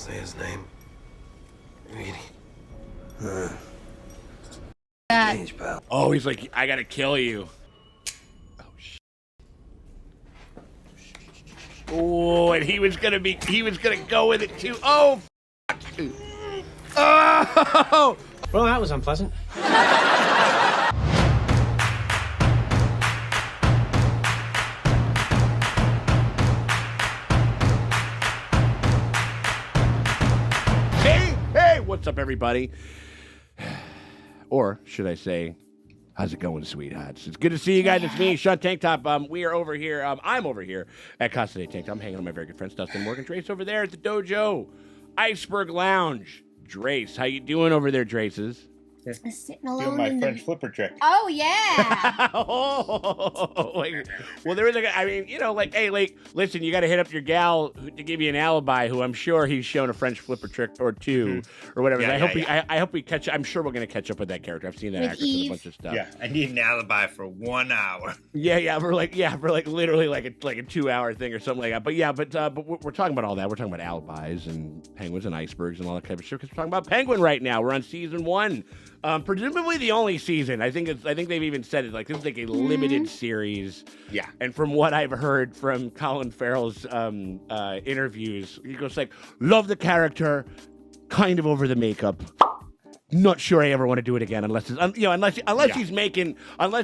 say his name. Reedy. Change, pal. Oh, he's like, I gotta kill you. Oh, shit. Oh, and he was gonna go with it too. Oh, fuck. Oh! Well, that was unpleasant. Hey, what's up, everybody? Or should I say, how's it going, sweethearts? It's good to see you guys. It's me, Sean Tank Top. We are over here. I'm over here at Casa de Tank Top. I'm hanging with my very good friends, Dustin, Morgan, Drace over there at the dojo, Iceberg Lounge. Drace, how you doing over there, Draces? Sitting alone Doing my in French flipper trick. Oh yeah. Well, there is a. I mean, you know, like, hey, like, listen, you got to hit up your gal to give you an alibi. Who I'm sure he's shown a French flipper trick or two, or whatever. Yeah, I hope we catch. I'm sure we're gonna catch up with that character. I've seen that With actress in a Eve? bunch of stuff. Yeah, I need an alibi for 1 hour. For literally like a 2-hour thing or something like that. But we're talking about all that. We're talking about alibis and penguins and icebergs and all that kind of shit. Because we're talking about Penguin right now. We're on season 1. Presumably the only season. I think they've even said it, like, this is like a limited series. Yeah. And from what I've heard from Colin Farrell's interviews, he goes like, love the character, kind of over the makeup. Not sure I ever want to do it again unless it's, unless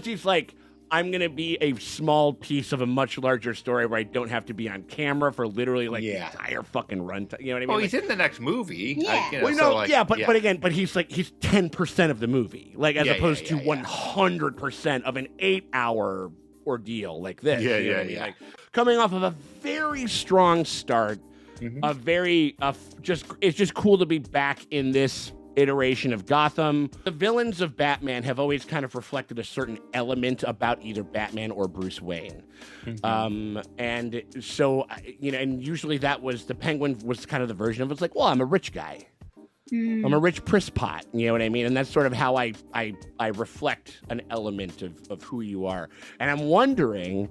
he's like, I'm going to be a small piece of a much larger story where I don't have to be on camera for literally the entire fucking runtime. You know what I mean? Oh, he's in the next movie. Yeah. But again, he's 10% of the movie, like, as opposed to 100% of an 8-hour ordeal like this. Yeah, you know yeah, what I mean? yeah. Like, coming off of a very strong start, it's just cool to be back in this iteration of Gotham. The villains of Batman have always kind of reflected a certain element about either Batman or Bruce Wayne. And so, you know, and usually that was, the Penguin was kind of the version of it's like, well, I'm a rich guy. I'm a rich priss pot, you know what I mean? And that's sort of how I reflect an element of who you are. And I'm wondering,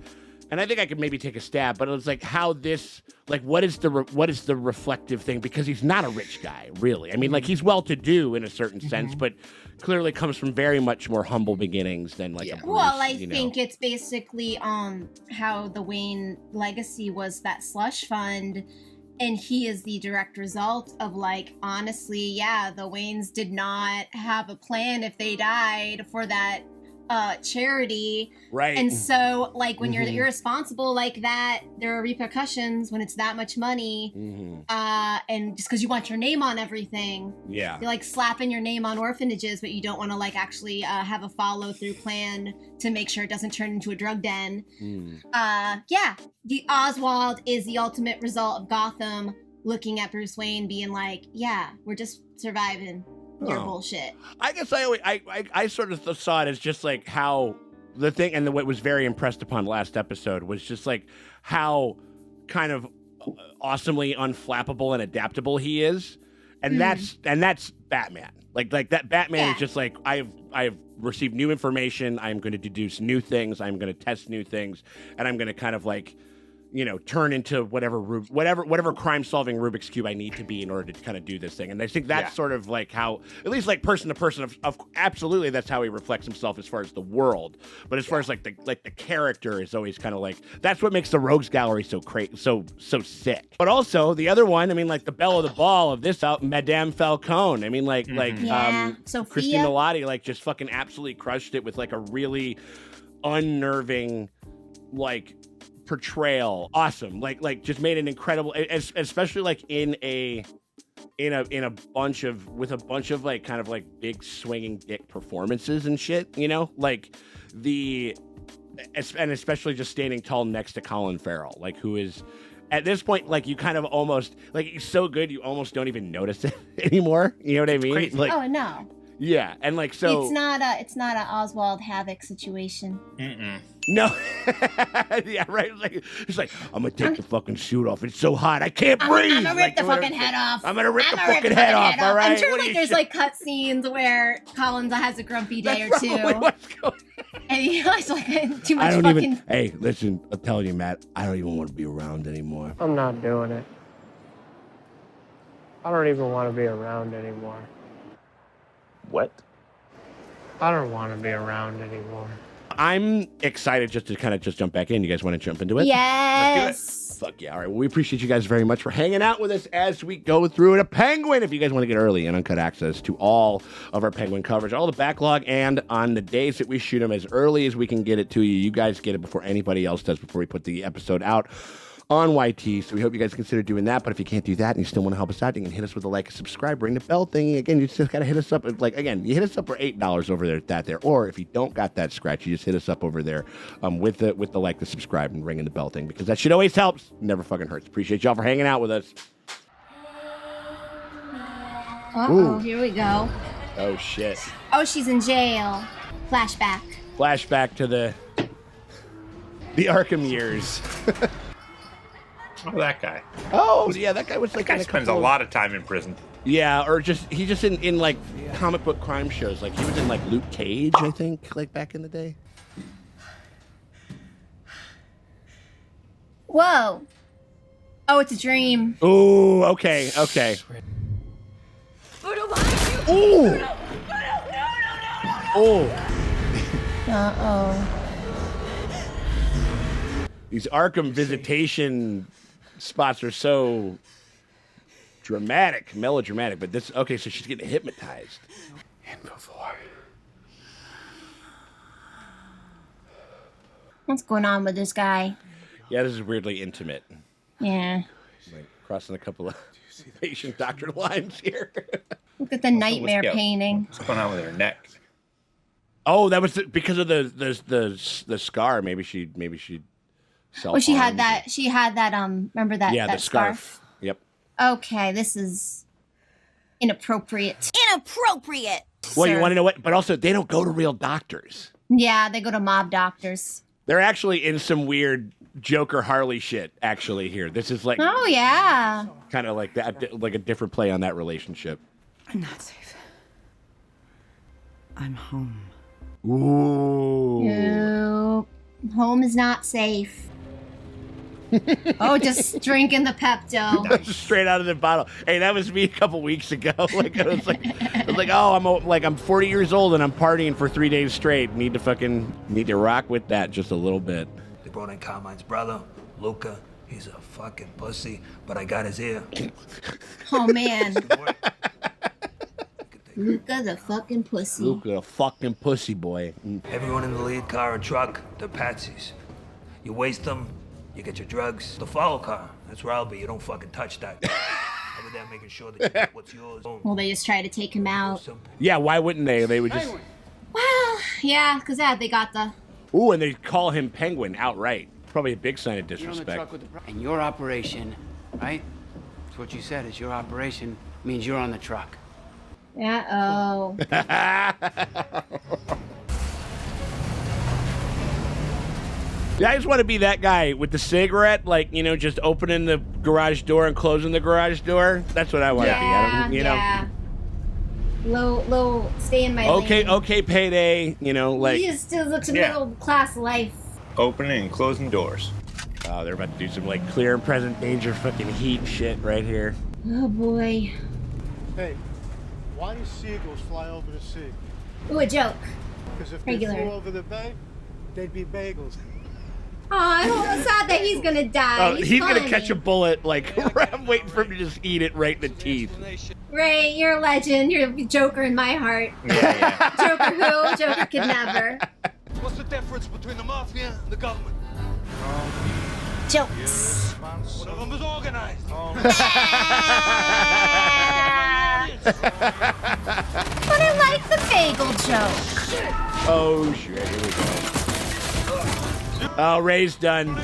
and I think I could maybe take a stab, but it's like how this, like, what is the reflective thing? Because he's not a rich guy, really. I mean, like, he's well-to-do in a certain sense, but clearly comes from very much more humble beginnings than like a Bruce, Well, I think it's basically how the Wayne legacy was that slush fund, and he is the direct result of, like, honestly, yeah, the Waynes did not have a plan if they died for that charity, right? And so, like, when you're irresponsible like that, there are repercussions when it's that much money, and just because you want your name on everything, you're like slapping your name on orphanages, but you don't want to, like, actually have a follow-through plan to make sure it doesn't turn into a drug den. The Oswald is the ultimate result of Gotham looking at Bruce Wayne being like, yeah, we're just surviving your bullshit. I guess I sort of saw it as just like how the thing, and what was very impressed upon last episode was just like how kind of awesomely unflappable and adaptable he is, and that's Batman. Like that Batman is just like, I've received new information. I'm going to deduce new things. I'm going to test new things, and I'm going to kind of, like, you know, turn into whatever crime-solving Rubik's Cube I need to be in order to kind of do this thing. And I think that's sort of like how, at least like person to person, of absolutely that's how he reflects himself as far as the world. But as far as like the character is always kind of like, that's what makes the Rogues Gallery so sick. But also the other one, I mean, like the belle of the ball of this out, Madame Falcone. I mean, Sophia. Christine Milotti, like, just fucking absolutely crushed it with like a really unnerving, like, portrayal. Awesome. Like just made an incredible, especially like in a bunch of like kind of like big swinging dick performances and shit, you know, like and especially just standing tall next to Colin Farrell, like, who is at this point, like, you kind of almost, like, he's so good you almost don't even notice it anymore, you know what I mean? Crazy. Like, Oh no, yeah, and like, so it's not a Oswald Havoc situation. no. Yeah, right. It's like, I'm gonna take the fucking suit off. It's so hot, I can't breathe. I'm gonna rip the fucking head off. I'm gonna rip the fucking head off. All right. I'm sure, like, there's like cut scenes where Collins has a grumpy day or two, what's going on. and he has like too much I don't fucking. even. Hey, listen, I'm telling you, Matt, I don't even want to be around anymore. I'm not doing it. I don't even want to be around anymore. What? I don't want to be around anymore. I'm excited just to kind of just jump back in. You guys want to jump into it? Yes. Fuck yeah. All right. Well, we appreciate you guys very much for hanging out with us as we go through it. A Penguin. If you guys want to get early and uncut access to all of our Penguin coverage, all the backlog, and on the days that we shoot them as early as we can get it to you, you guys get it before anybody else does, before we put the episode out on YT. So we hope you guys consider doing that. But if you can't do that and you still want to help us out, you can hit us with a like, subscribe, ring the bell thingy. Again, you just got to hit us up. Like, again, you hit us up for $8 over there at that there. Or if you don't got that scratch, you just hit us up over there with the like, the subscribe, and ringing the bell thing, because that shit always helps. Never fucking hurts. Appreciate y'all for hanging out with us. Uh-oh, here we go. Oh, shit. Oh, she's in jail. Flashback. Flashback to the Arkham years. Oh, that guy. Oh, yeah, that guy was like... That guy spends a lot of time in prison. Yeah, or just, he just in like, comic book crime shows. Like, he was in, like, Luke Cage, I think, like, back in the day. Whoa. Oh, it's a dream. Ooh, okay. Ooh! Oh! Uh-oh. These Arkham visitation spots are so dramatic, melodramatic, but this, okay, so she's getting hypnotized. And before. What's going on with this guy? Yeah, this is weirdly intimate. Yeah. Like, crossing a couple of patient doctor lines here. Look at the nightmare painting. What's going on with her neck? Oh, that was because of the scar. Maybe she Oh, she had that. She had that. Remember that? Yeah, that the scarf. Yep. Okay, this is inappropriate. Inappropriate. Well, sir. you want to know what? But also, they don't go to real doctors. Yeah, they go to mob doctors. They're actually in some weird Joker Harley shit. Actually, here, this is like. Oh yeah. Kind of like that, like a different play on that relationship. I'm not safe. I'm home. Ooh. Nope. Home is not safe. Oh, just drinking the Pepto. Straight out of the bottle. Hey, that was me a couple weeks ago. Like I was like, oh, I'm 40 years old and I'm partying for 3 days straight. Need to rock with that just a little bit. They brought in Carmine's brother, Luca. He's a fucking pussy, but I got his ear. Oh man. Luca the fucking pussy. Luca the fucking pussy boy. Everyone in the lead car and truck, they're patsies. You waste them, you get your drugs. The follow car, that's where I'll be. You don't fucking touch that. I'll be there making sure that you get what's yours. Well, they just try to take him out. Yeah, why wouldn't they? They would just. Well, yeah, because they got the. Ooh, and they call him Penguin outright. Probably a big sign of disrespect. You're on the truck with and your operation, right? That's what you said. Is your operation means you're on the truck. Uh-oh. Yeah, I just want to be that guy with the cigarette, like, just opening the garage door and closing the garage door. That's what I want to be. I don't, yeah. Low, stay in my lane. Okay, payday. Like. He just looks middle class life. Opening and closing doors. Oh, they're about to do some, like, clear and present danger fucking heat shit right here. Oh, boy. Hey, why do seagulls fly over the sea? Ooh, a joke. Because if Regular. they flew over the bay, they'd be bagels. Oh, I'm sad that he's gonna die. Oh, he's gonna catch a bullet. Like, I'm waiting for him to just eat it right in the teeth. Ray, you're a legend. You're a Joker in my heart. Yeah. Joker who? Joker kidnapper. What's the difference between the mafia and the government? Jokes. One of them is organized. But I like the bagel joke. Oh, shit. Here we go. Oh, Ray's done.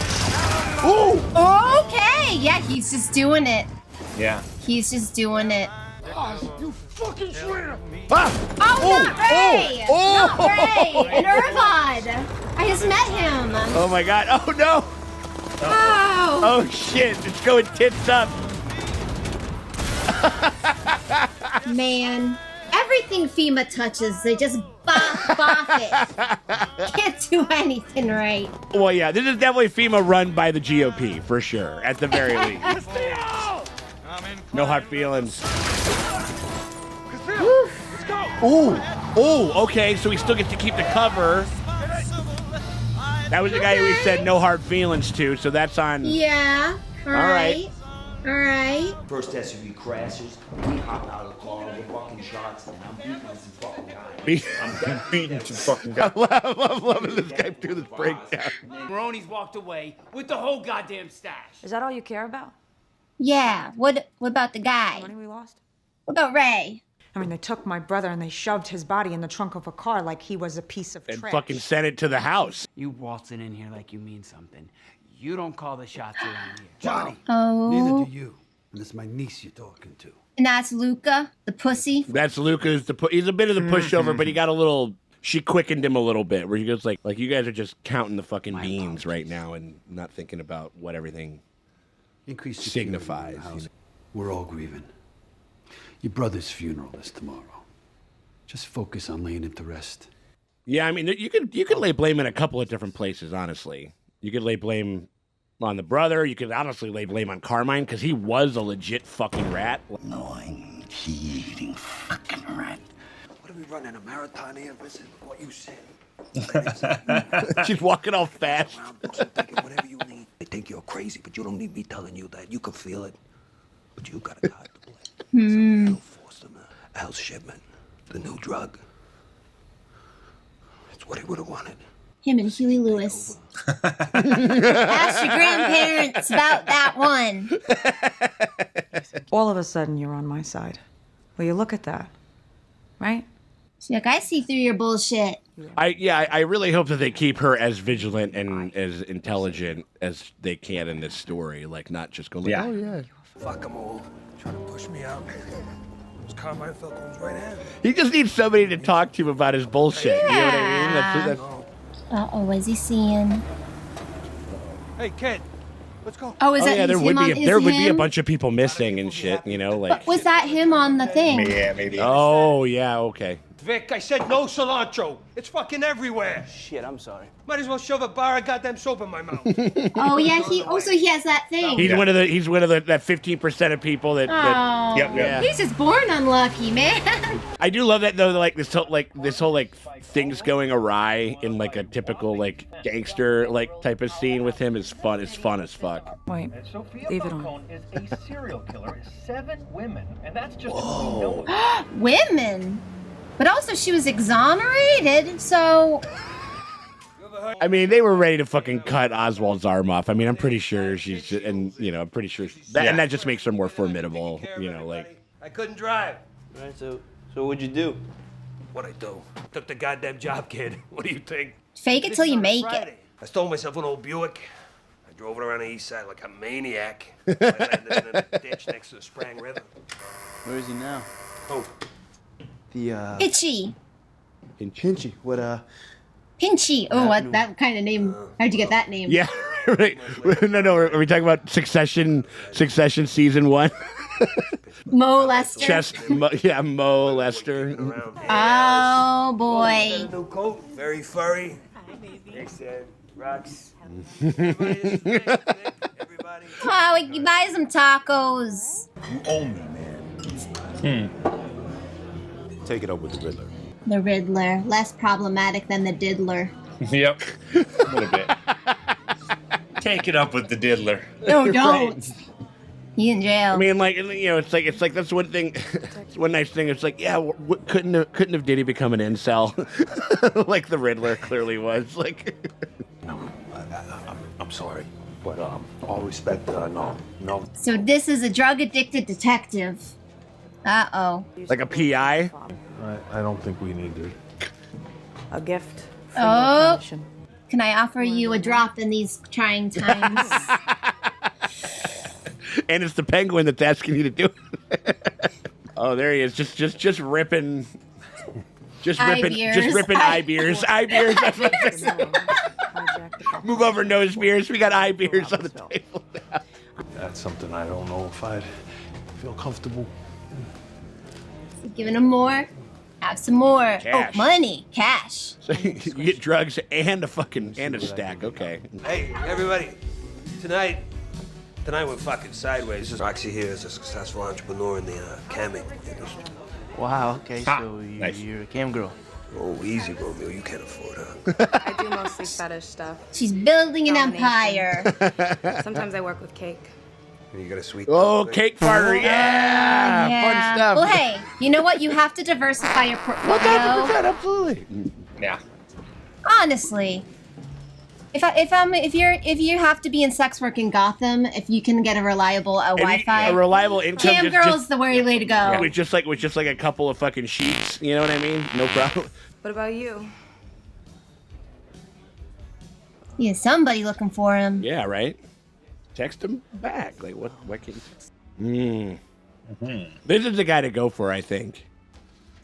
Ooh! Okay. Yeah, he's just doing it. Yeah. He's just doing it. You fucking traitor! Ah! Oh, not Ray! Oh! Not Ray! And Irvad! I just met him. Oh, my God. Oh, no. Oh. Oh, shit. It's going tits up. Man. Everything FEMA touches, they just bop it. Can't do anything right. Well, yeah, this is definitely FEMA run by the GOP, for sure, at the very least. I'm in No hard feelings. Ooh, okay, so he still gets to keep the cover. That was the guy who he said no hard feelings to, so that's on. Yeah. All right. All right. First SUV crashes, we hop out of the car, we're fucking shots, and I'm beating some fucking guy. I'm beating some fucking guy. I'm loving this guy do this breakdown. Maroney's walked away with the whole goddamn stash. Is that all you care about? Yeah. What about the guy? Money we lost? What about Ray? I mean, they took my brother and they shoved his body in the trunk of a car like he was a piece of And trash. fucking sent it to the house. You waltzing in here like you mean something. You don't call the shots around here. Johnny. Oh. Neither do you. And it's my niece you're talking to. And that's Luca, the pussy. That's Luca's he's a bit of the pushover, but he got a little. She quickened him a little bit, where he goes like you guys are just counting the fucking beans right now and not thinking about what everything signifies. You know? We're all grieving. Your brother's funeral is tomorrow. Just focus on laying it to rest. Yeah, I mean, you could lay blame in a couple of different places, honestly. You could lay blame on the brother. You could honestly lay blame on Carmine, because he was a legit fucking rat. Annoying, eating fucking rat. What are we running, a marathon here? Listen, what you said. She's walking all fast. Whatever you need. They think you're crazy, but you don't need me telling you that. You can feel it, but you gotta dodge the blame. Don't force them. Al's shipment, the new drug. It's what he would have wanted. Him and Huey Lewis. Ask your grandparents about that one. All of a sudden, you're on my side. Well, you look at that, right? She's like, I see through your bullshit. I really hope that they keep her as vigilant and as intelligent as they can in this story. Like, not just going, like, oh yeah. Fuck them all. Trying to push me out. This Carmine Falcone's right hand. He just needs somebody to talk to him about his bullshit. Yeah. You know what I mean? That's Uh-oh, what is he seeing? Hey, kid, let's go. Oh, is that yeah, there him would on, be a bunch of people missing and shit, you know, like. But was that him on the thing? Yeah, maybe. Oh yeah, okay. Vic, I said no cilantro. It's fucking everywhere. Shit, I'm sorry. Might as well shove a bar of goddamn soap in my mouth. Oh yeah, he has that thing. He's one of the that 15% of people that. Oh, Yeah. He's just born unlucky, man. I do love that though. Like this whole things going awry in like a typical like gangster like type of scene with him is fun. It's fun as fuck. Wait, leave it on. is a serial killer. 7 women, and that's just Women. But also she was exonerated, so. I mean, they were ready to fucking cut Oswald's arm off. I mean, I'm pretty sure she's, and you know, I'm pretty sure and that just makes her more formidable. You know, like. I couldn't drive. All right, so what'd you do? What'd I do? Took the goddamn job, kid. What do you think? Fake it till you make it. I stole myself an old Buick. I drove it around the east side like a maniac. I landed in a ditch next to the Sprang River. Where is he now? Oh. The, Itchy. Pinchy. What, Pinchy. Oh, what that kind of name? How'd you get that name? Yeah, right. No. Are we talking about Succession season 1? Mo Lester. Mo Lester. Oh boy. New coat, very furry. Thanks, Rocks. Everybody. Oh, we can buy some tacos. You owe me, man. Take it up with the Riddler. The Riddler, less problematic than the Diddler. Yep. A little bit. Take it up with the Diddler. No, don't. He in jail. I mean, like, you know, it's like that's one thing. One nice thing. It's like, yeah, couldn't have Diddy become an incel, like the Riddler clearly was. Like, No, I'm sorry, but all respect, no. So this is a drug-addicted detective. Uh-oh. like a PI. I don't think we need to. A gift. Oh. Can I offer you a drop in these trying times? And it's the Penguin that's asking you to do it. Oh, there he is, just ripping, just ripping eye beers. That's what I'm saying. Move over, nose beers. We got eye beers on the table now. That's something I don't know if I'd feel comfortable. Giving him more. Have some more. Cash. Oh, money. Cash. So you get drugs and a stack. Okay. Hey, everybody. Tonight Tonight we're fucking sideways. Roxy here is a successful entrepreneur in the camming industry. Wow, okay, so you're a cam girl. Oh, easy, Romeo. You can't afford her. I do mostly fetish stuff. She's building an empire. Sometimes I work with cake. You got a sweet. Oh, cake farter, yeah. Fun stuff. Well, hey, you know what? You have to diversify your portfolio. 100%, absolutely. Yeah. Honestly, if you have to be in sex work in Gotham, if you can get a reliable Wi-Fi, a reliable income, cam girl's the way to go. Yeah, with just like a couple of fucking sheets, you know what I mean? No problem. What about you? Yeah, somebody looking for him. Yeah, right. Text him back. Like what? What can? This is the guy to go for, I think.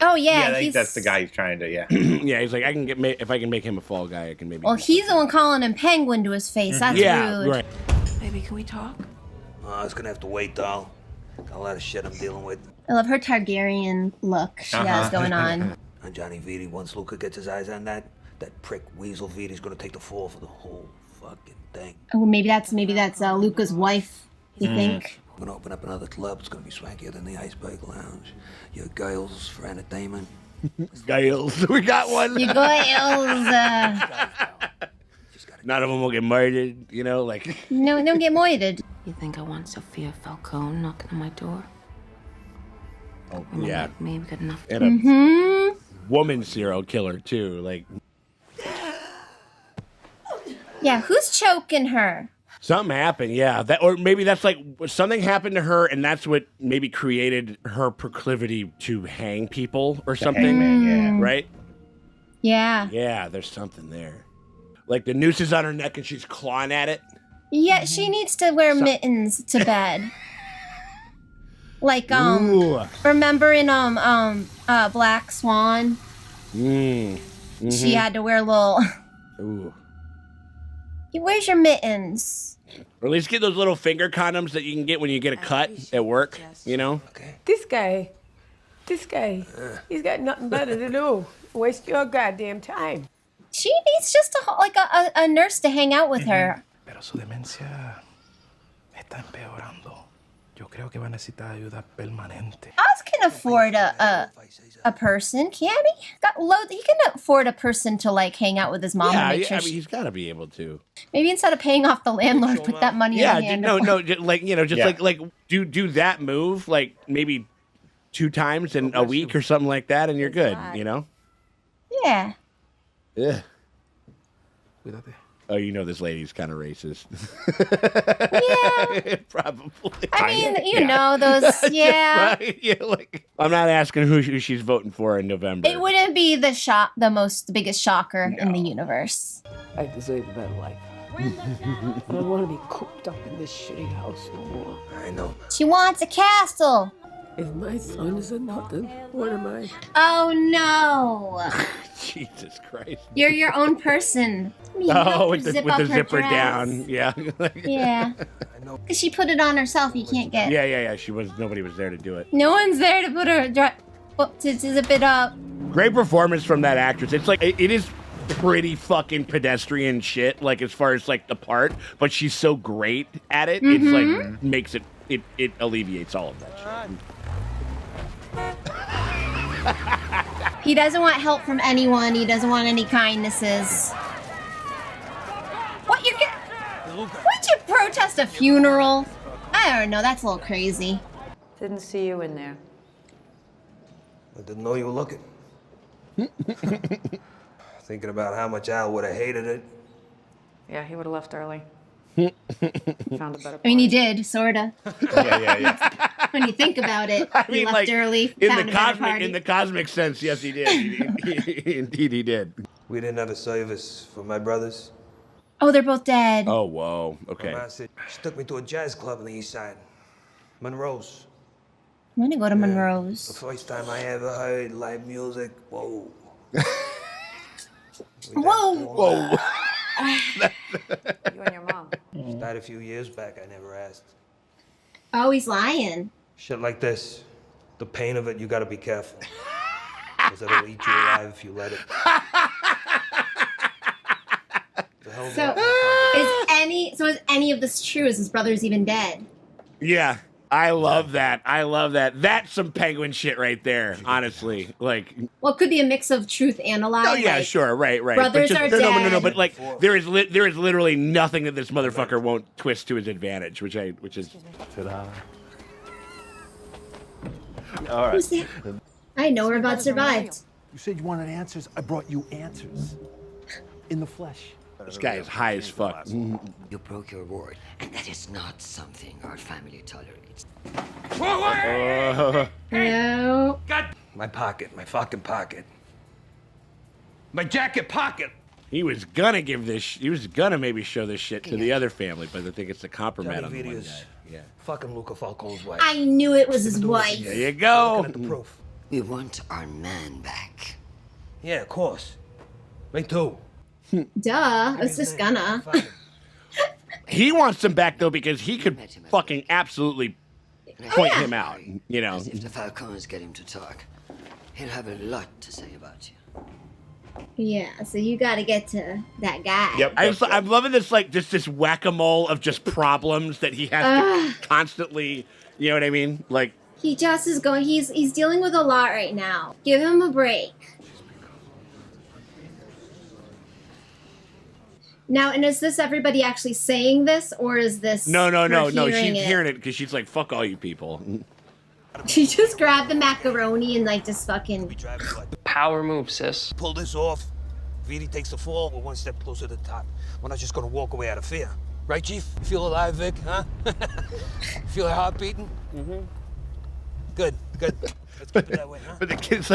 Oh yeah, I think that's the guy he's trying to. Yeah. Yeah, he's like, if I can make him a fall guy, I can maybe. Well, he's the one calling him penguin to his face. That's rude. Right. Baby, can we talk? It's gonna have to wait, doll. Got a lot of shit I'm dealing with. I love her Targaryen look she has going on. And Johnny Vitti, once Luca gets his eyes on that prick Weasel Vitti's gonna take the fall for the whole fucking thing. Oh, maybe that's Luca's wife. You think? We're gonna open up another club. It's gonna be swankier than the Iceberg Lounge. Your girls for entertainment. Gales, we got one. You girls. None of them will get murdered, you know, like. No, don't get moited. You think I want Sophia Falcone knocking on my door? Oh, Women yeah. like me, good enough. And a woman serial killer too, like. Yeah, who's choking her? Something happened, yeah. That, or maybe that's like something happened to her, and that's what maybe created her proclivity to hang people or something, hangman, right? Yeah. Yeah, there's something there. Like the noose is on her neck, and she's clawing at it. Yeah, she needs to wear mittens to bed. Like remember in Black Swan? She had to wear little. Ooh. Where's your mittens? Or at least get those little finger condoms that you can get when you get a cut at work, you know? This guy, he's got nothing better to do. Waste your goddamn time. She needs just a nurse to hang out with her. Pero su demencia está empeorando. Yo creo que va a necesitar ayuda permanente. Oz can afford a person, can't he? He can afford a person to like hang out with his mom and make sure. I mean, he's got to be able to. Maybe instead of paying off the landlord, put that money in her hand. Like do that move like maybe 2 times in a week or something like that, and you're good. You know? Yeah. Yeah. Oh, you know this lady's kind of racist. Yeah. Probably. I mean, you know those. Yeah. Right? Yeah. Like, I'm not asking who she's voting for in November. It wouldn't be the biggest shocker in the universe. I deserve a better life. I don't want to be cooped up in this shitty house no more. I know. She wants a castle. If my son is a nothing, what am I? Oh no! Jesus Christ! You're your own person. With the zipper down, yeah. Yeah. Because she put it on herself. You can't get. Yeah. Nobody was there to do it. No one's there to put her to zip it up. Great performance from that actress. It's like it is pretty fucking pedestrian shit. Like as far as like the part, but she's so great at it. It's like makes it alleviates all of that shit. He doesn't want help from anyone. He doesn't want any kindnesses. What would you protest a funeral? I don't know. That's a little crazy. Didn't see you in there. I didn't know you were looking. Thinking about how much Al would have hated it. Yeah, he would have left early. Found a better. I mean, he did, sorta. Yeah. When you think about it, I he mean, left like, early. in the cosmic sense, yes, he did. Indeed, he did. We didn't have a service for my brothers. Oh, they're both dead. Oh, whoa. Okay. My mom said she took me to a jazz club on the east side, Monroe's. I'm gonna go to Monroe's. The first time I ever heard live music. Whoa. Whoa. You and your mom. She died a few years back. I never asked. Oh, he's lying. Shit like this, the pain of it, you gotta be careful. Because it'll eat you alive if you let it. So, is any is any of this true? Is his brother's even dead? Yeah. I love that. I love that. That's some penguin shit right there, honestly. Like, well, it could be a mix of truth and a lie. oh yeah, like, sure, right. Brothers are dead. No, but like, there is literally nothing that this motherfucker won't twist to his advantage, which is. Ta-da. All right. Who's that? I know we're about survived. You said you wanted answers. I brought you answers. In the flesh. This guy is high as fuck. You broke your word, and that is not something our family tolerates. No. God! My pocket, my fucking pocket. My jacket pocket! He was gonna give this. He was gonna maybe show this shit to the other family, but I think it's a compromise on the one guy. Yeah. Fucking Luca Falcone's wife. I knew it was his wife. There you go. Looking at the proof. We want our man back. Yeah, of course. Me too. Duh. I was just gonna. He wants him back though because he could fucking absolutely point him out. You know. If the Falcons get him to talk, he'll have a lot to say about you. Yeah, so you got to get to that guy. Yep. I'm loving this, like, just this whack-a-mole of just problems that he has to constantly, you know what I mean? Like, he just is going, he's dealing with a lot right now. Give him a break. Now, and is this everybody actually saying this, or is this no. She's Hearing it because she's like, fuck all you people. She just grabbed the macaroni and, like, just fucking... Power move, sis. Pull this off. Vidi takes the fall. We're one step closer to the top. We're not just gonna walk away out of fear. Right, Chief? You feel alive, Vic, huh? Feel your heart beating? Mm-hmm. Good. Let's keep it that way, huh? But the kid's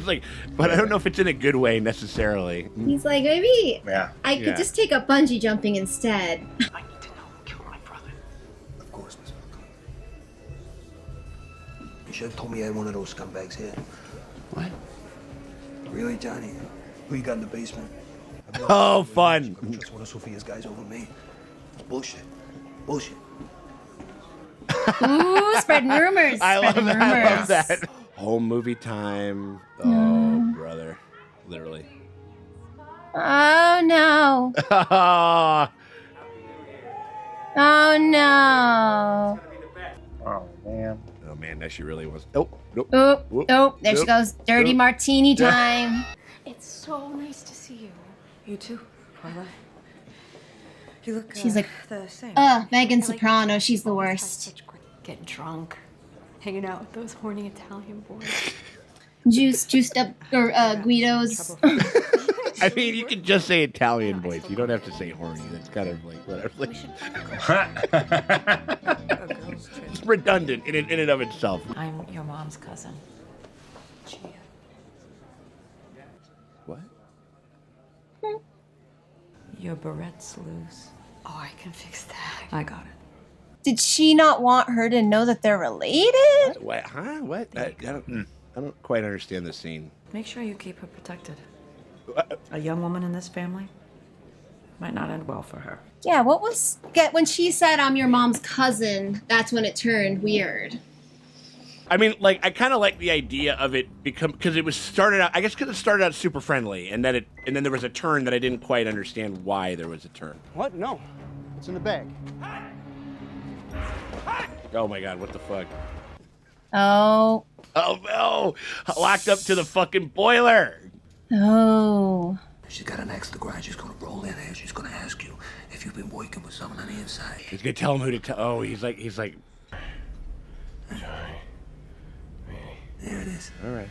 like, but I don't know if it's in a good way necessarily. He's like, maybe I Yeah. could just take up bungee jumping instead. I need to know who killed my brother. Of course, Miss Falcone. You should have told me I had one of those scumbags here. What? Really, Johnny? Who you got in the basement? Oh, fun. Trust one of Sophia's guys over me. Bullshit. Ooh, spreading rumors. I love Spreading that. I love rumors. that. Home movie time. Oh, brother. Literally. Oh, no. Oh, no. Oh, man. Oh, man, that she really was. Oh, nope. Oh, there she goes. Dirty martini time. It's so nice to see you. You too, Carla. You look. She's like, the same. Megan Soprano. She's the worst. Get drunk, hanging out with those horny Italian boys. Juiced up Guidos. I mean, you can just say Italian voice. You don't have to say horny. That's kind of like whatever. It's redundant in and of itself. I'm your mom's cousin. What? Your barrette's loose. Oh, I can fix that. I got it. Did she not want her to know that they're related? What? Huh? What? I don't quite understand the scene. Make sure you keep her protected. A young woman in this family might not end well for her. Yeah, when she said I'm your mom's cousin, that's when it turned weird. I mean, like, I kind of like the idea of it because it was started out. I guess because it started out super friendly, and then there was a turn that I didn't quite understand why there was a turn. What? No, it's in the bag. Oh my God! What the fuck? Oh. Oh no! Locked up to the fucking boiler. Oh. She's got an ex to grind. She's gonna roll in here. She's gonna ask you if you've been working with someone on the inside. He's gonna tell him who to tell. Oh, he's like. There it is. All right.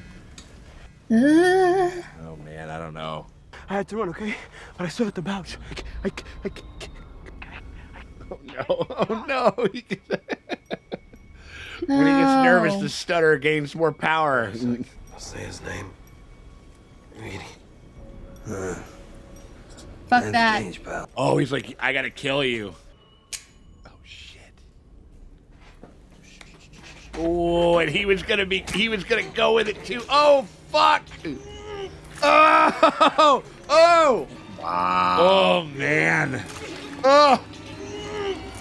Oh man, I don't know. I had to run, okay? But I stood at the pouch. Oh no! Oh no! When he gets nervous, the stutter gains more power. I'll say his name. Reedy. Fuck that. Change, pal. Oh, he's like, I gotta kill you. Oh shit. Oh, and he was gonna go with it too. Oh fuck. Oh. Oh. Wow. Oh man. Oh.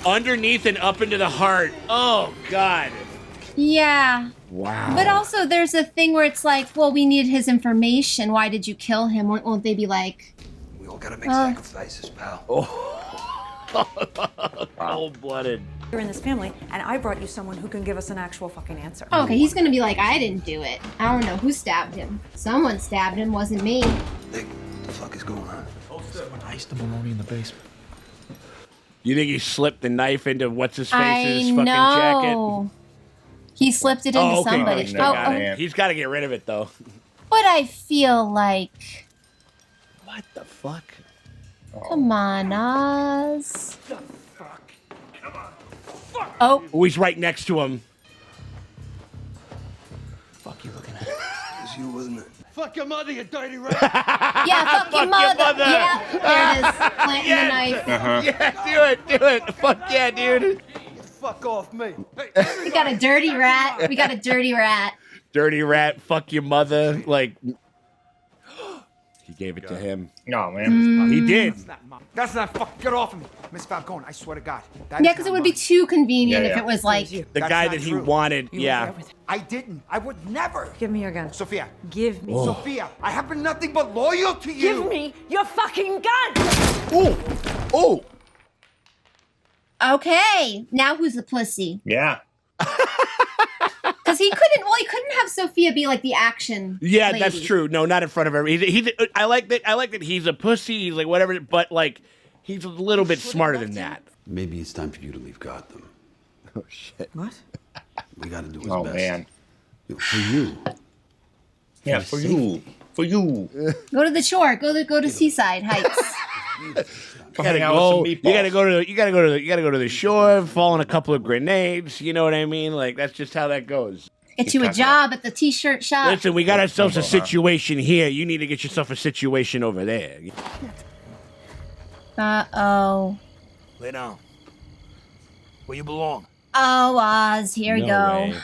Underneath and up into the heart. Oh God. Yeah. Wow. But also there's a thing where it's like, well, we need his information. Why did you kill him? Won't they be like... We all gotta make sacrifices, pal. Oh. Cold-blooded. You're in this family, and I brought you someone who can give us an actual fucking answer. Oh, okay, he's gonna be like, I didn't do it. I don't know who stabbed him. Someone stabbed him, wasn't me. Nick, what the fuck is going on? Someone iced the bologna in the basement. You think he slipped the knife into what's-his-face's fucking jacket? He slipped it into somebody. He's got to get rid of it, though. But I feel like... What the fuck? Come on, Oz. Oh. He's right next to him. Fuck you looking at? It was you, wasn't it? Fuck your mother, you dirty rat. Yeah, fuck your mother. Yeah, there it is. Planting the knife. Yeah, do it. Fuck yeah, dude. Fuck off me. We got a dirty rat. We got a dirty rat. Dirty rat, fuck your mother. Like, he gave it to him. No, man. He did. That's not fuck. Get off of me. Miss Falcone, I swear to God. Yeah, because it would be too convenient if it was like... The guy that he wanted, yeah. I didn't. I would never. Give me your gun. Sophia. Give me. Sophia, I have been nothing but loyal to you. Give me your fucking gun! Oh! Okay, now who's the pussy? Yeah. Because he couldn't have Sophia be like the action Yeah, lady. that's true. No, not in front of her. I like that he's a pussy, he's like whatever, but like he's a little bit smarter than that. Maybe it's time for you to leave Gotham. Oh shit. What? We gotta do his Oh, best. man. For you. Yeah, for you. For you. Go to the shore. Go to Seaside Heights. You gotta go to the shore, fall on a couple of grenades. You know what I mean? Like that's just how that goes. Get you a job at the t-shirt shop. Listen, we got ourselves a situation here. You need to get yourself a situation over there. Uh-oh. Lay down. Where you belong. Oh, Oz, here we No go. way.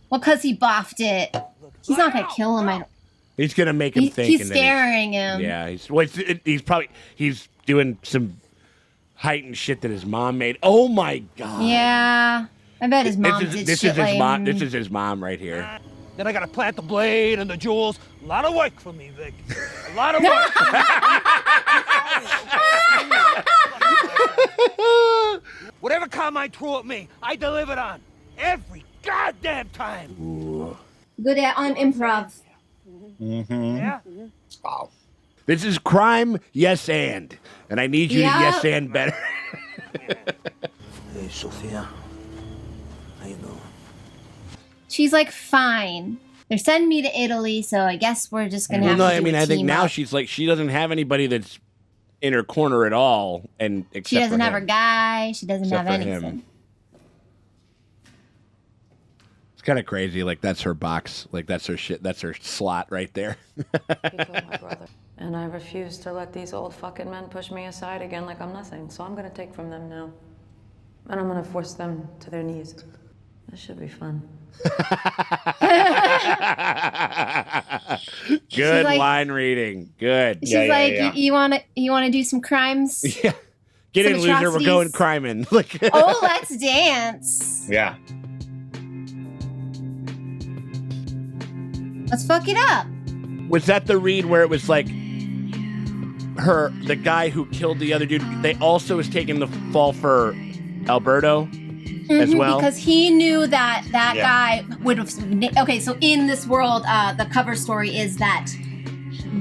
Well, because he buffed it. He's not going to kill him. He's gonna make him think. He's scaring him. Yeah, he's doing some heightened shit that his mom made. Oh my god. Yeah. I bet his mom did this shit is his like mom. This is his mom right here. Then I gotta plant the blade and the jewels. A lot of work for me, Vic. A lot of work. Whatever Carmine threw at me, I delivered on. Every goddamn time. Ooh. Good on improv. Mm-hmm. Yeah. Wow. This is crime, yes and I need you to yes and better. Hey, Sophia. How you doing? She's like, fine. They're sending me to Italy, so I guess we're just gonna have to do a I think team now up. she's like she doesn't have anybody that's in her corner at all, and except She doesn't for have him. her guy. She doesn't Except have for anything. him. It's kind of crazy. Like that's her box. Like that's her shit. That's her slot right there. And I refuse to let these old fucking men push me aside again like I'm nothing. So I'm gonna take from them now. And I'm gonna force them to their knees. This should be fun. Good like- line reading. Good. She's you wanna do some crimes? Yeah. Get Some in, loser. We're atrocities? going criming. Like. Oh, let's dance. Yeah. Let's fuck it up. Was that the read where it was like the guy who killed the other dude? They also was taking the fall for Alberto as well. Because he knew that guy would have. Okay, so in this world, the cover story is that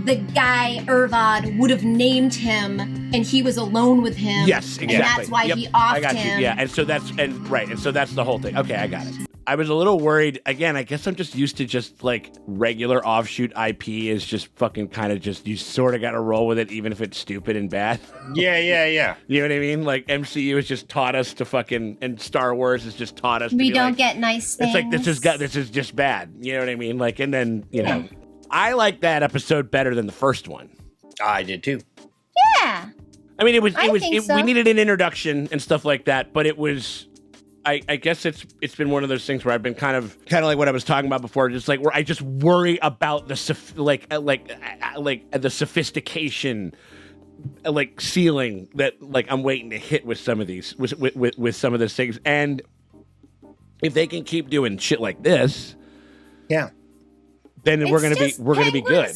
the guy Irvad would have named him, and he was alone with him. Yes, exactly. And that's why he offed I got him. you. Yeah, and so that's the whole thing. Okay, I got it. I was a little worried. Again, I guess I'm just used to just like regular offshoot IP is just fucking kind of just you sort of got to roll with it, even if it's stupid and bad. Yeah. You know what I mean? Like MCU has just taught us to fucking, and Star Wars has just taught us. We to be don't like, get nice things. It's like this is just bad. You know what I mean? Like, and then I like that episode better than the first one. I did too. Yeah. I mean, think so. we needed an introduction and stuff like that, but it was. I guess it's been one of those things where I've been kind of like what I was talking about before, just like where I just worry about the the sophistication, like ceiling that like I'm waiting to hit with some of these with some of these things, and if they can keep doing shit like this, yeah, then we're gonna be good.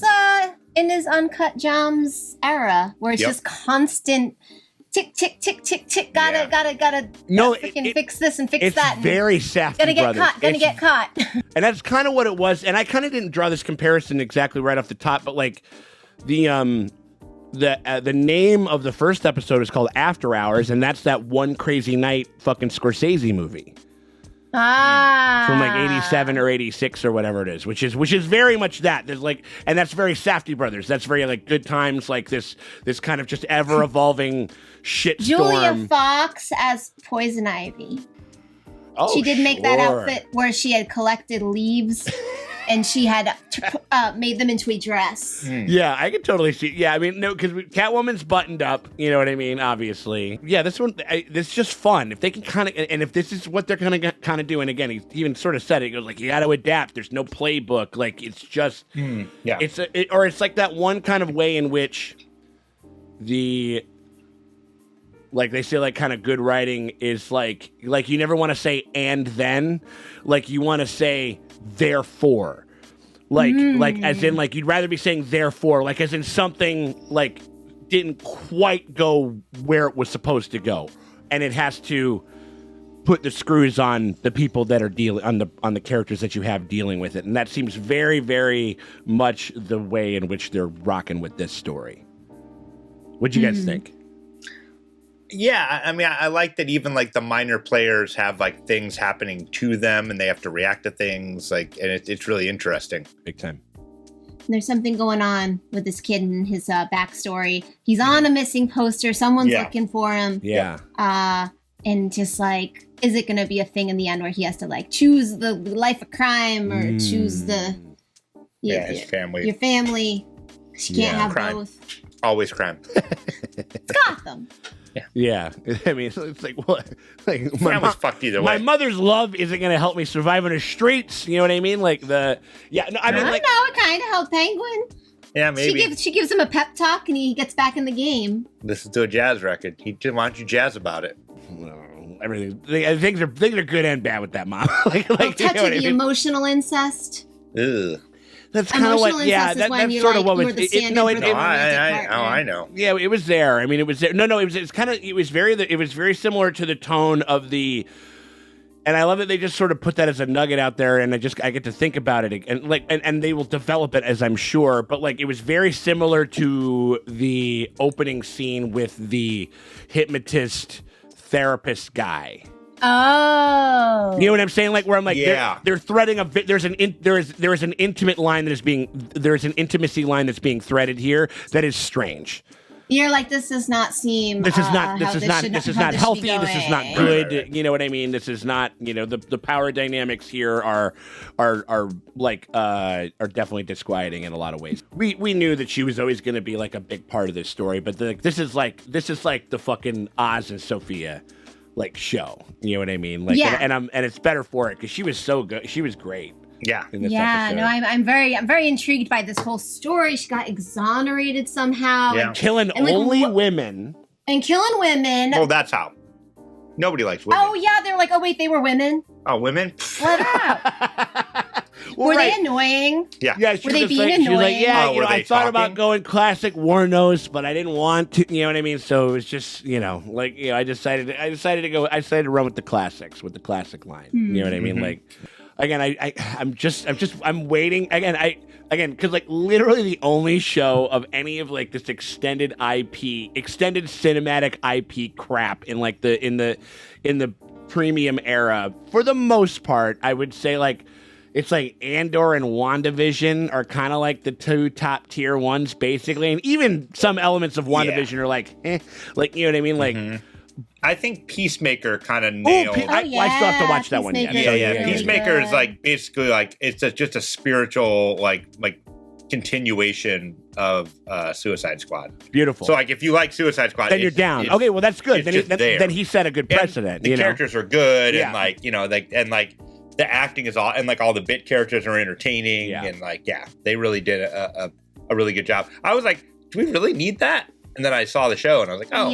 In his Uncut Gems era, where it's just constant tick, tick, tick, tick, tick. Gotta. No, freaking fix this and fix it's that. very Safdie Gonna get brothers. caught. Gonna get caught. And that's kind of what it was. And I kind of didn't draw this comparison exactly right off the top, but like the name of the first episode is called After Hours, and that's that One Crazy Night fucking Scorsese movie. From like 87 or 86 or whatever it is, which is very much that. There's like, and that's very Safdie brothers. That's very like Good Times, like this kind of just ever evolving shit Julia storm. Fox as Poison Ivy. Oh, she did make that sure. outfit where she had collected leaves and she had made them into a dress. Yeah, I can totally see. Yeah, I mean, no, because Catwoman's buttoned up. You know what I mean? Obviously. Yeah, this one, this is just fun. If they can kind of, and if this is what they're going to kind of do, and again, he even sort of said it. He goes like, you got to adapt. There's no playbook. Like it's just, yeah. It's like that one kind of way in which like they say, like kind of good writing is like you never want to say and then, like you want to say therefore, like as in like you'd rather be saying therefore, like as in something like didn't quite go where it was supposed to go, and it has to put the screws on the people that are dealing on the characters that you have dealing with it, and that seems very, very much the way in which they're rocking with this story. What'd you guys think? Yeah, I mean, I like that even like the minor players have like things happening to them and they have to react to things, like, and it's really interesting. Big time. There's something going on with this kid and his backstory. He's on a missing poster. Someone's looking for him. Yeah. And just like, is it going to be a thing in the end where he has to like choose the life of crime or choose the his family. Your family. You can't have crime. both. Always crime. It's Gotham. Yeah, I mean, it's like what? Like Family's fucked either way. My mother's love isn't going to help me survive on the streets. You know what I mean? Like I mean, I don't know. It kind of helped Penguin. Yeah, maybe. She gives him a pep talk and he gets back in the game. Listen to a jazz record. Why don't you jazz about it? Everything. Things are good and bad with that mom. like Touch you know of the I mean? emotional incest. Ugh. That's kind of what. Yeah, that's sort of what was. I know. Yeah, it was there. I mean, it was there. No, it was very similar to the tone of the. And I love that they just sort of put that as a nugget out there, and I get to think about it, and they will develop it, as I'm sure. But like, it was very similar to the opening scene with the hypnotist therapist guy. Oh, you know what I'm saying? Like where I'm like, yeah, they're threading there is an intimate line there's an intimacy line that's being threaded here that is strange. You're like, this does not seem. This is not healthy. This is not good. Right. You know what I mean? This is not. You know, the power dynamics here are definitely disquieting in a lot of ways. We knew that she was always going to be like a big part of this story, but this is like the fucking Oz and Sophia like show. You know what I mean? Like, yeah. And it's better for it because she was so good. She was great. Yeah. In this episode. No, I'm very intrigued by this whole story. She got exonerated somehow. Yeah. Killing only women. And killing women. Well, that's how. Nobody likes women. Oh yeah, they're like, oh wait, they were women. Oh, women? Let out. Well, were they annoying? Yeah. Were they being annoying? She was like, yeah, I thought talking? about going classic war nose, but I didn't want to. You know what I mean? So it was just, I decided to run with the classics, with the classic line. You know what I mean? Like, again, I'm waiting because like literally the only show of any of like this extended cinematic IP crap in like in the premium era, for the most part, I would say like. It's like Andor and WandaVision are kind of like the two top tier ones, basically. And even some elements of WandaVision are like, like, you know what I mean? Like, I think Peacemaker kind of nailed. I still have to watch that one. Yeah. Peacemaker is like basically like it's just a spiritual like continuation of Suicide Squad. Beautiful. So like if you like Suicide Squad, then you're down. Okay, well that's good. Then he set a good precedent. The characters are good, and the acting is all, and like all the bit characters are entertaining, and like they really did a really good job. I was like, do we really need that? And then I saw the show, and I was like, oh,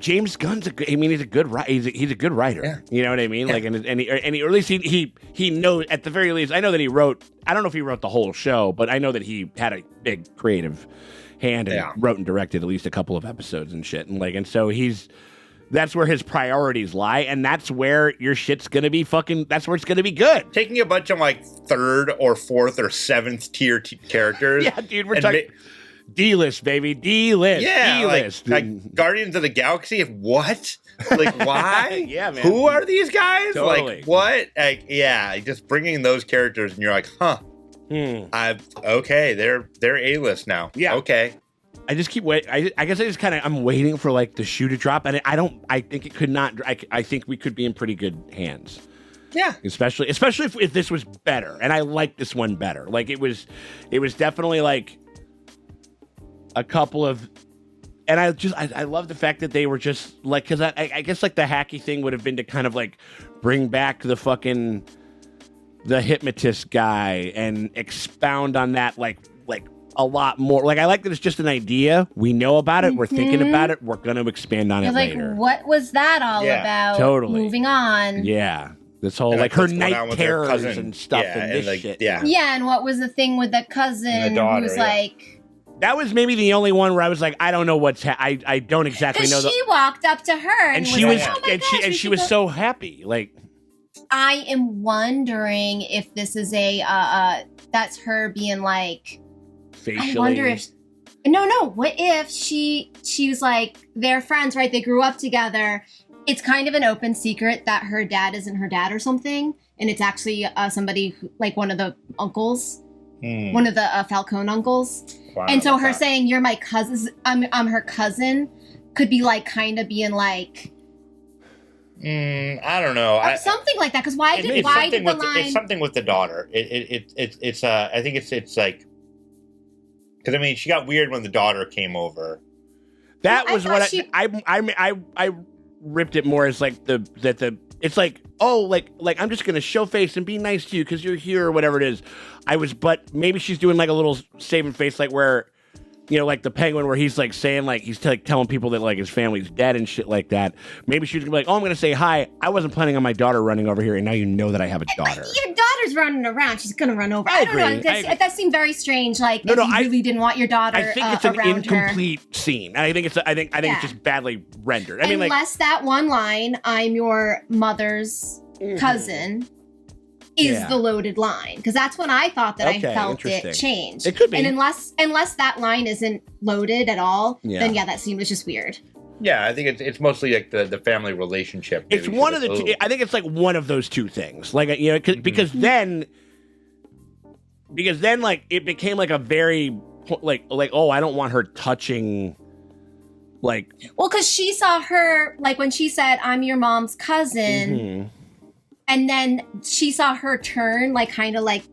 James Gunn's he's a good writer. He's a good writer. You know what I mean? Like, and he, or at least he knows, at the very least, I know that he wrote I don't know if he wrote the whole show, but I know that he had a big creative hand and wrote and directed at least a couple of episodes and shit. And so that's where his priorities lie, and that's where your shit's gonna be that's where it's gonna be good. Taking a bunch of like 3rd or 4th or 7th tier characters. Yeah, dude, we're talking D-list, baby, D-list. Yeah, D-list. like Guardians of the Galaxy. What? Like, why? Yeah, man. Who are these guys? Totally. Like, what? Like, yeah, just bringing those characters, and you're like, huh? Okay, they're A-list now. Yeah. Okay. I just keep waiting. I guess I'm waiting for like the shoe to drop, and I think it could not. I think we could be in pretty good hands. Yeah. Especially if this was better, and I like this one better. Like it was definitely like a couple of, and I love the fact that they were just like, because I guess like the hacky thing would have been to kind of like bring back the hypnotist guy and expound on that like a lot more. Like, I like that it's just an idea. We know about it. We're thinking about it. We're going to expand on it later. What was that all about? Totally. Moving on. Yeah. This whole, like, her night terrors and stuff and this shit. Yeah, and what was the thing with the cousin And the daughter, who's yeah. like... That was maybe the only one where I was like, I don't know what's... I don't exactly know. Because she walked up to her and she was, like, oh my gosh, she was so happy. Like... I am wondering if this is that's her being like... Facially. I wonder if what if she was like, they're friends, right? They grew up together. It's kind of an open secret that her dad isn't her dad or something, and it's actually somebody like one of the uncles, one of the Falcone uncles. Wow, and so her saying you're my cousin, I'm her cousin, could be like kind of being like I don't know. Something like that. Because why did the line? It's something with the daughter. It's I think it's like, because I mean she got weird when the daughter came over. That was what I ripped it more as like it's like, oh, like I'm just gonna show face and be nice to you because you're here or whatever it is. But maybe she's doing like a little saving face, like where, you know, like the Penguin, where he's like saying like he's like telling people that like his family's dead and shit like that. Maybe she's gonna be like, oh, I'm gonna say hi. I wasn't planning on my daughter running over here, and now you know that I have a daughter. Your daughter's running around. She's gonna run over. I don't know. That seemed very strange. Like you really didn't want your daughter. I think it's an incomplete scene. I think it's just badly rendered. I mean, unless that one line, "I'm your mother's cousin," is the loaded line, because that's when I thought that I felt it changed. It could be. And unless that line isn't loaded at all, then that scene was just weird. Yeah, I think it's mostly like the family relationship. It's one of the two. I think it's like one of those two things. Like, you know, because then like it became like a very like oh, I don't want her touching. Like, well, because she saw her like when she said, "I'm your mom's cousin." And then she saw her turn, like, kind of, like,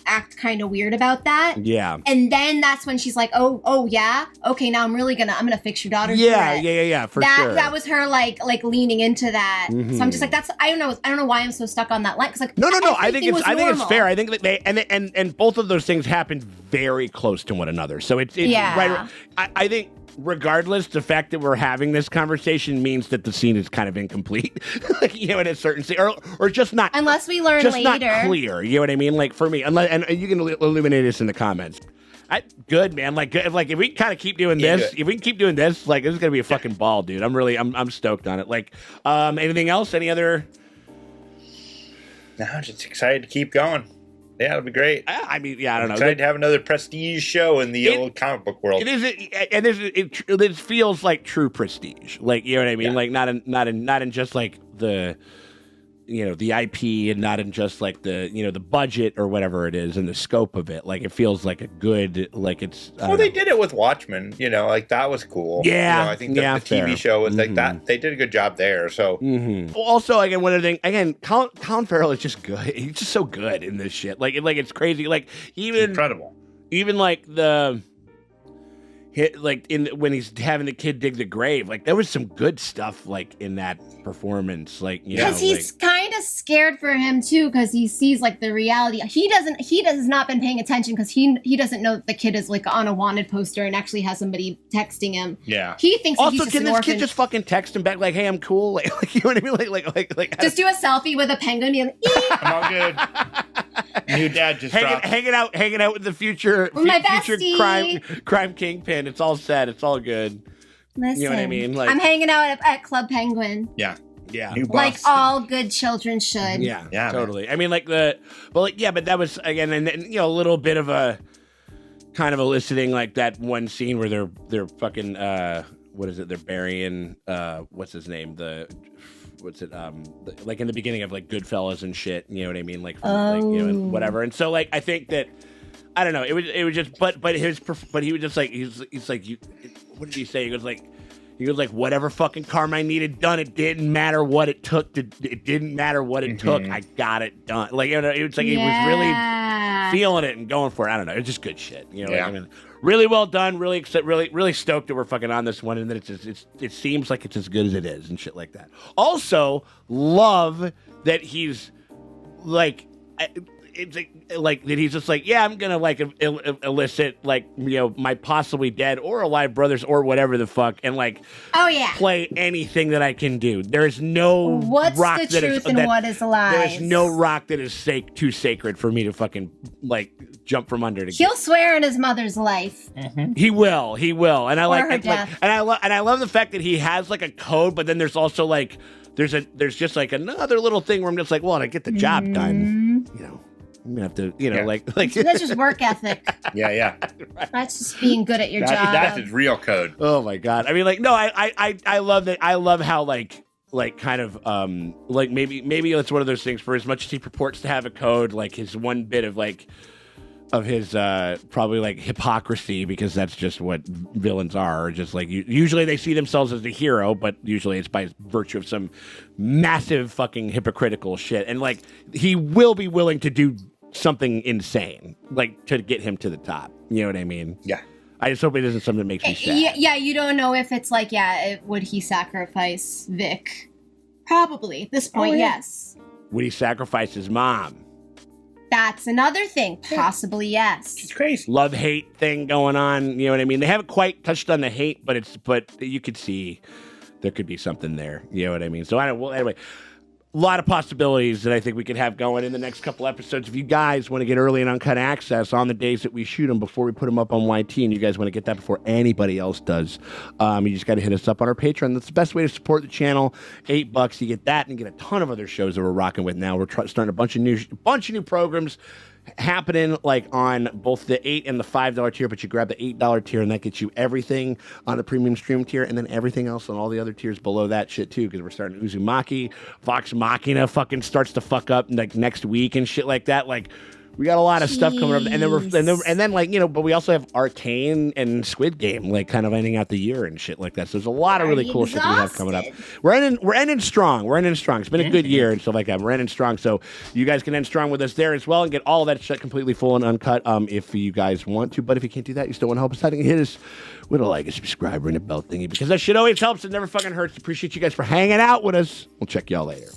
act kind of weird about that. Yeah. And then that's when she's like, oh, yeah? Okay, now I'm gonna fix your daughter's Yeah, for sure. That was her, like leaning into that. So I'm just like, I don't know why I'm so stuck on that line. Cause, like, no. I think it's fair. I think that they, and both of those things happened very close to one another. So it's right. I think, regardless, the fact that we're having this conversation means that the scene is kind of incomplete, like, you know, in a certain scene, or just not, unless we learn just later. Not clear. You know what I mean? Like, for me, unless, and you can illuminate this in the comments. Good, man. Like, good. Like, if we kind of keep doing this, good. if we can keep doing this, like, this is gonna be a fucking ball, dude. I'm stoked on it. Like, anything else? Any other? No, I'm just excited to keep going. Yeah, it'll be great. I mean, yeah, I don't know. Excited to have another prestige show in the old comic book world. It is, and it feels like true prestige. Like, you know what I mean? Yeah. Like, not in just like the, you know, the IP, and not in just like the, you know, the budget or whatever it is and the scope of it. Like, it feels like a good, like it's. Well, they did it with Watchmen. You know, like that was cool. Yeah, you know, I think the TV show was like that. They did a good job there. So also, again, one other thing. Again, Colin Farrell is just good. He's just so good in this shit. Like it's crazy. Like even incredible. Even like when he's having the kid dig the grave, like there was some good stuff like in that performance, like, you know, because he's kind of of scared for him too because he sees like the reality. He has not been paying attention because he doesn't know that the kid is like on a wanted poster and actually has somebody texting him. Yeah. He thinks also, he's just can an this orphan. kid just fucking text him back like, "Hey, I'm cool," like you know what I mean? Like just do a selfie with a penguin. Be like, I'm all good. New dad just dropped. hanging out with the future my future bestie. crime kingpin. It's all set. It's all good. Listen, you know what I mean? Like, I'm hanging out at Club Penguin. Yeah. New boss. Like all good children should. Yeah, totally. Man. I mean, like but that was again, and you know, a little bit of a kind of eliciting like that one scene where they're fucking what is it? They're burying what's his name? Like in the beginning of like Goodfellas and shit. You know what I mean? Like, like you know, and whatever. And so like I think that I don't know. It was just but he was just like he's like you. What did he say? He goes like whatever fucking karma I needed done. It didn't matter what it took. It didn't matter what it took. I got it done. Like you know, it was like he was really feeling it and going for it. I don't know. It's just good shit. You know. Like, I mean, really well done. Really stoked that we're fucking on this one, and that it seems like it's as good as it is and shit like that. Also, love that he's like. It's like that he's just like, yeah, I'm gonna like elicit like, you know, my possibly dead or alive brothers or whatever the fuck, and like play anything that I can do. There's no what's rock the that truth is and what is a lie. There's no rock that is too sacred for me to fucking like jump from under to get. He'll swear in his mother's life. He will, and I like, her death. and I love the fact that he has like a code, but then there's also like there's just like another little thing where I'm just like, well, to get the job done, you know. I'm gonna have to, you know, like that's just work ethic. Yeah. That's just being good at your job. That's his real code. Oh my god! I mean, like, no, I love that. I love how like kind of like maybe it's one of those things. For as much as he purports to have a code, like his one bit of like of his probably like hypocrisy, because that's just what villains are. Just like usually they see themselves as the hero, but usually it's by virtue of some massive fucking hypocritical shit. And like he will be willing to do something insane, like to get him to the top. You know what I mean? Yeah. I just hope it isn't something that makes me sad. Yeah, you don't know if it's like, would he sacrifice Vic? Probably. At this point, yes. Would he sacrifice his mom? That's another thing. Possibly, yes. It's crazy. Love-hate thing going on. You know what I mean? They haven't quite touched on the hate, but you could see there could be something there. You know what I mean? So anyway, a lot of possibilities that I think we could have going in the next couple episodes. If you guys want to get early and uncut access on the days that we shoot them before we put them up on YT, and you guys want to get that before anybody else does, you just got to hit us up on our Patreon. That's the best way to support the channel. $8, you get that, and you get a ton of other shows that we're rocking with now. We're starting a bunch of new programs happening like on both the $8 and the $5 tier, but you grab the $8 tier and that gets you everything on the premium stream tier, and then everything else on all the other tiers below that shit too, because we're starting Uzumaki. Vox Machina fucking starts to fuck up like next week and shit like that. Like we got a lot of stuff coming up, and then like, you know, but we also have Arcane and Squid Game like kind of ending out the year and shit like that. So there's a lot of really cool shit that we have coming up. We're ending strong. It's been a good year and stuff like that. We're ending strong, so you guys can end strong with us there as well and get all of that shit completely full and uncut if you guys want to. But if you can't do that, you still want to help us out, and hit us with a like, a subscriber, and a bell thingy, because that shit always helps. It never fucking hurts. Appreciate you guys for hanging out with us. We'll check y'all later.